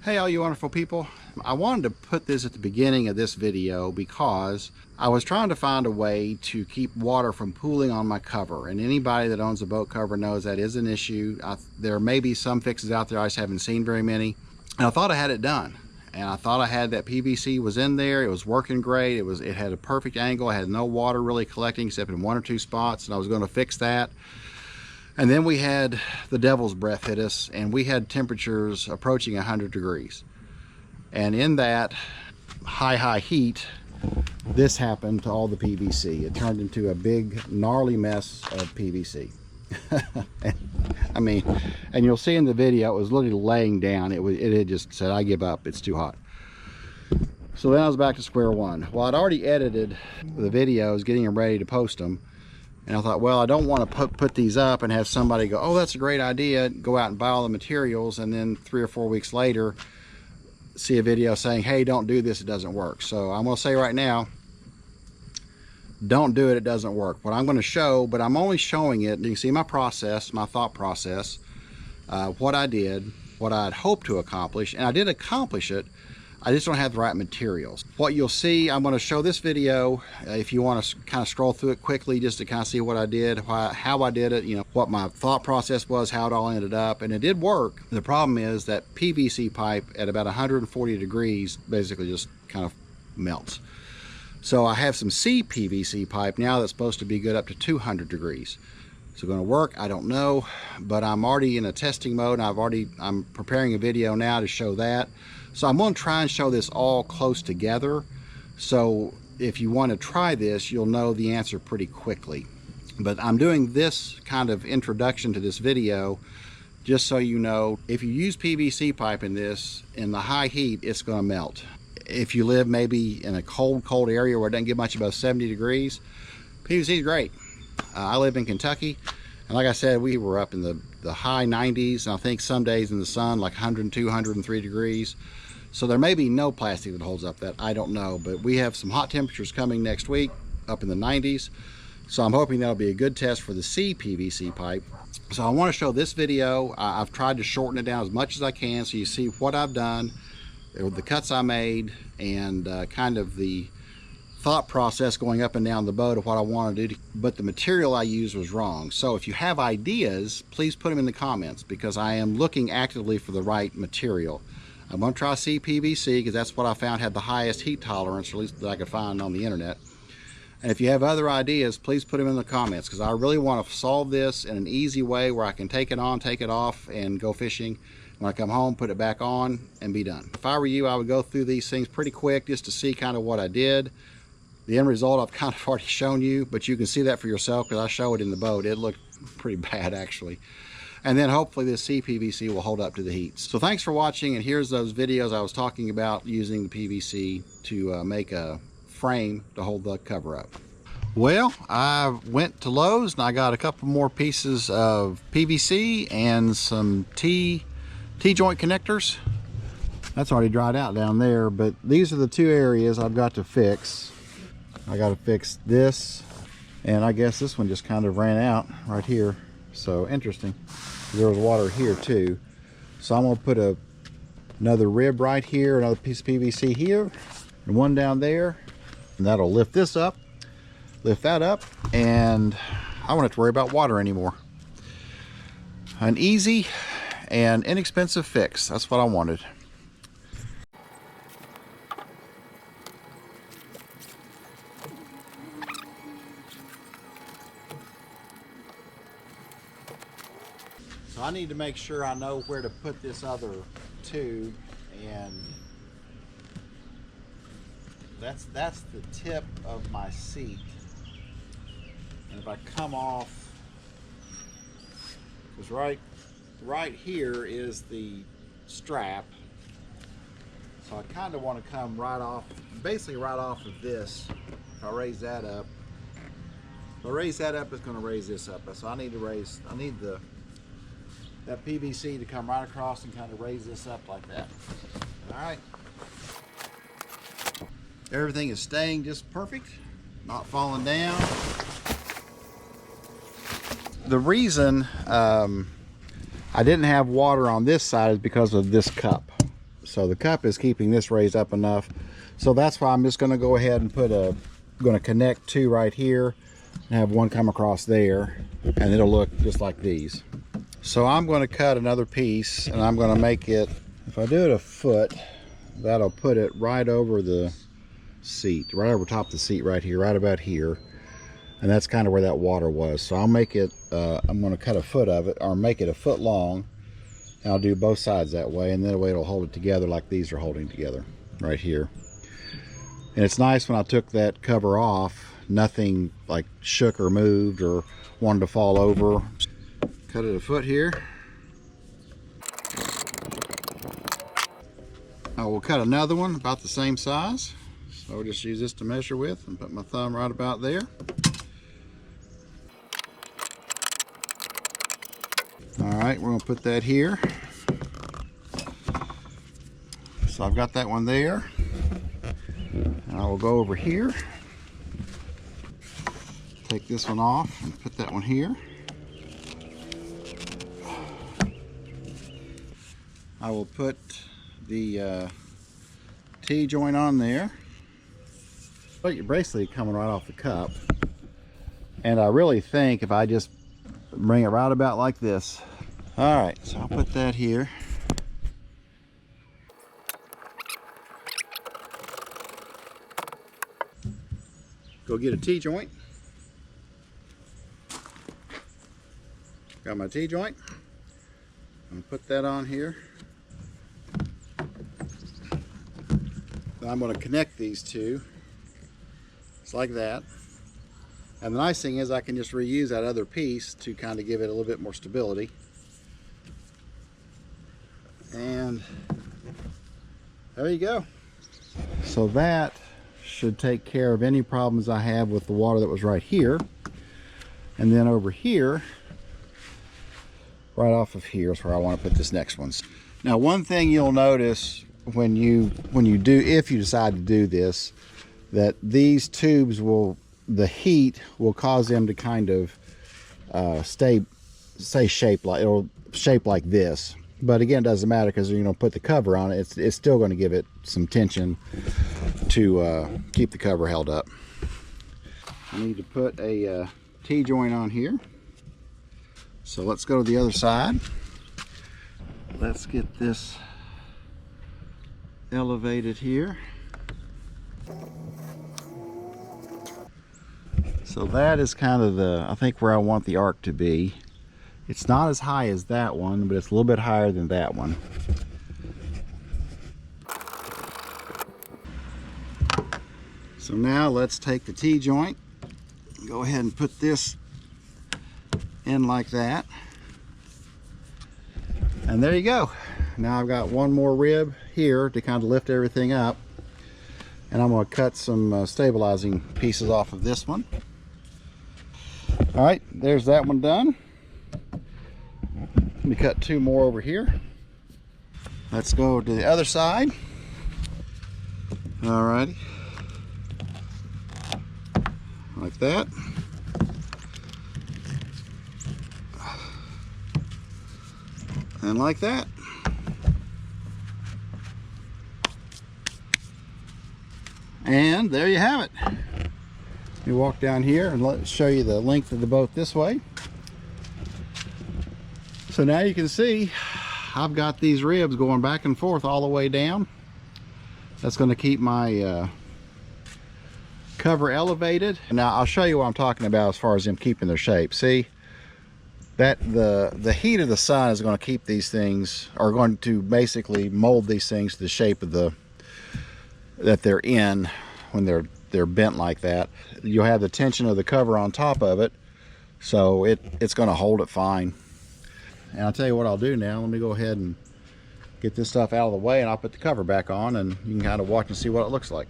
Hey all you wonderful people. I wanted to put this at the beginning of this video because I was trying to find a way to keep water from pooling on my cover, and anybody that owns a boat cover knows that is an issue. There may be some fixes out there, I just haven't seen very many, and I thought I had it done. And I thought I had that PVC was in there, it was working great, it had a perfect angle, I had no water really collecting except in one or two spots, and I was going to fix that. And then we had the devil's breath hit us, and we had temperatures approaching 100 degrees. And in that high heat, this happened to all the PVC. It turned into a big, gnarly mess of PVC. I mean, and you'll see in the video, it was literally laying down. It had just said, I give up, it's too hot. So then I was back to square one. Well, I'd already edited the videos, getting them ready to post them. And I thought, well, I don't want to put these up and have somebody go, oh, that's a great idea, go out and buy all the materials, and then 3 or 4 weeks later see a video saying, hey, don't do this, it doesn't work. So I'm going to say right now, don't do it, it doesn't work. What I'm going to show, but I'm only showing it, you can see my process, my thought process, what I did, what I'd hoped to accomplish, and I did accomplish it. I just don't have the right materials. What you'll see, I'm going to show this video, if you want to kind of scroll through it quickly just to kind of see what I did, how I did it, you know, what my thought process was, how it all ended up, and it did work. The problem is that PVC pipe at about 140 degrees basically just kind of melts. So I have some CPVC pipe now that's supposed to be good up to 200 degrees. Is it going to work? I don't know, but I'm already in a testing mode, and I'm preparing a video now to show that. So I'm going to try and show this all close together. So if you want to try this, you'll know the answer pretty quickly. But I'm doing this kind of introduction to this video just so you know, if you use PVC pipe in this, in the high heat, it's going to melt. If you live maybe in a cold area where it doesn't get much above 70 degrees, PVC is great. I live in Kentucky, and like I said, we were up in the high 90s, and I think some days in the sun like 102, 103 degrees. So there may be no plastic that holds up that, I don't know, but we have some hot temperatures coming next week up in the 90s. So I'm hoping that'll be a good test for the CPVC pipe. So I want to show this video. I've tried to shorten it down as much as I can so you see what I've done, the cuts I made, and kind of the thought process going up and down the boat of what I want to do, but the material I used was wrong. So if you have ideas, please put them in the comments, because I am looking actively for the right material. I'm going to try CPVC because that's what I found had the highest heat tolerance, or at least that I could find on the internet. And if you have other ideas, please put them in the comments, because I really want to solve this in an easy way where I can take it on, take it off, and go fishing. When I come home, put it back on and be done. If I were you, I would go through these things pretty quick just to see kind of what I did. The end result I've kind of already shown you, but you can see that for yourself because I show it in the boat. It looked pretty bad actually. And then hopefully this CPVC will hold up to the heat. So thanks for watching, and here's those videos I was talking about using the PVC to make a frame to hold the cover up. Well, I went to Lowe's and I got a couple more pieces of PVC and some T-joint connectors. That's already dried out down there, but these are the two areas I've got to fix. I got to fix this, and I guess this one just kind of ran out right here. So interesting. There was water here too. So I'm going to put another rib right here, another piece of PVC here, and one down there, and that'll lift this up, lift that up, and I won't have to worry about water anymore. An easy and inexpensive fix. That's what I wanted. So I need to make sure I know where to put this other tube, and that's the tip of my seat. And if I come off, because right here is the strap, so I kind of want to come right off, basically right off of this. If I raise that up, if I raise that up, it's going to raise this up. So I need that PVC to come right across and kind of raise this up like that. All right. Everything is staying just perfect, not falling down. The reason I didn't have water on this side is because of this cup. So the cup is keeping this raised up enough. So that's why I'm just going to go ahead and going to connect two right here and have one come across there, and it'll look just like these. So I'm going to cut another piece, and I'm going to make it, if I do it a foot, that'll put it right over the seat, right over top of the seat right here, right about here. And that's kind of where that water was. So I'll make it, I'm going to cut a foot of it, or make it a foot long. And I'll do both sides that way, and then the way it'll hold it together like these are holding together right here. And it's nice when I took that cover off, nothing like shook or moved or wanted to fall over. Cut it a foot here. I will cut another one about the same size. So I'll just use this to measure with and put my thumb right about there. Alright, we're going to put that here. So I've got that one there. And I will go over here. Take this one off and put that one here. I will put the T-joint on there. But you're basically coming right off the cup. And I really think if I just bring it right about like this. Alright, so I'll put that here. Go get a T-joint. Got my T-joint. I'm going to put that on here. Then I'm going to connect these two. It's like that. And the nice thing is I can just reuse that other piece to kind of give it a little bit more stability. And there you go. So that should take care of any problems I have with the water that was right here. And then over here, right off of here is where I want to put this next one. Now, one thing you'll notice when you do, if you decide to do this, that these tubes the heat will cause them to kind of stay shaped like, it'll shape like this. But again, it doesn't matter because you're going to put the cover on it. It's still going to give it some tension to keep the cover held up. I need to put a T-joint on here. So let's go to the other side. Let's get this elevated here. So that is kind of I think where I want the arc to be. It's not as high as that one, but it's a little bit higher than that one. So now let's take the T-joint, go ahead and put this in like that. And there you go. Now I've got one more rib here to kind of lift everything up. And I'm going to cut some stabilizing pieces off of this one. All right, there's that one done. Let me cut two more over here. Let's go to the other side. All righty. Like that. And like that. And there you have it. Let me walk down here and let's show you the length of the boat this way. So now you can see I've got these ribs going back and forth all the way down. That's going to keep my cover elevated. Now I'll show you what I'm talking about as far as them keeping their shape. See that the heat of the sun is going to keep these things, or going to basically mold these things to the shape of that they're in when they're bent like that. You'll have the tension of the cover on top of it, so it's going to hold it fine. And I'll tell you what I'll do now. Let me go ahead and get this stuff out of the way, and I'll put the cover back on, and you can kind of watch and see what it looks like.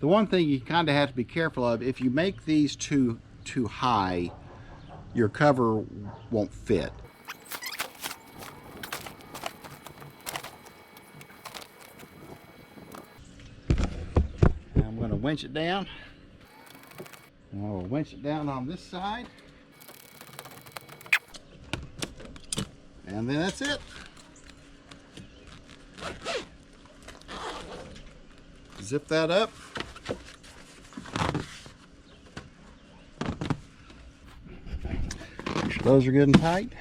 The one thing you kind of have to be careful of, if you make these too high, your cover won't fit. I'm going to winch it down. And I'll winch it down on this side. And then that's it. Zip that up. Make sure those are good and tight.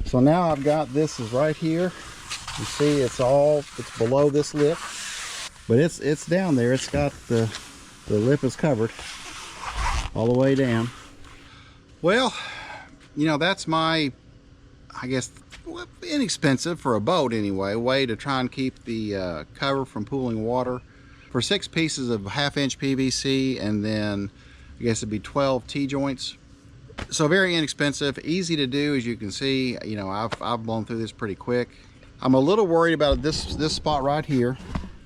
So now I've got this is right here. You see it's below this lip, but it's down there. It's got the lip is covered all the way down. Well, you know, that's my, I guess, inexpensive for a boat anyway, way to try and keep the cover from pooling water. For 6 pieces of 1/2-inch PVC, and then I guess it'd be 12 T-joints. So very inexpensive, easy to do. As you can see, you know, I've blown through this pretty quick. I'm a little worried about this spot right here.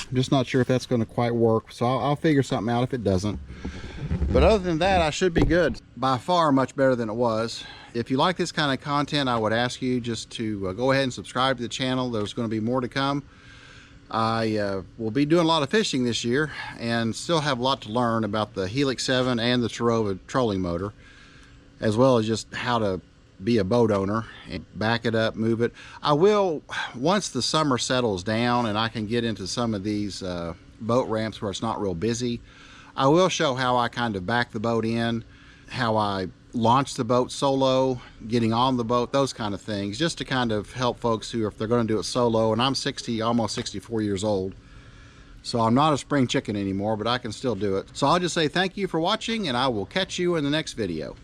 I'm just not sure if that's going to quite work, so I'll figure something out if it doesn't. But other than that, I should be good. By far much better than it was. If you like this kind of content, I would ask you just to go ahead and subscribe to the channel. There's going to be more to come. I will be doing a lot of fishing this year and still have a lot to learn about the Helix 7 and the Terova trolling motor, as well as just how to be a boat owner and back it up, move it. I will, once the summer settles down and I can get into some of these boat ramps where it's not real busy, I will show how I kind of back the boat in, how I launch the boat solo, getting on the boat, those kind of things, just to kind of help folks who, if they're going to do it solo. And I'm almost 64 years old, so I'm not a spring chicken anymore, but I can still do it. So I'll just say thank you for watching, and I will catch you in the next video.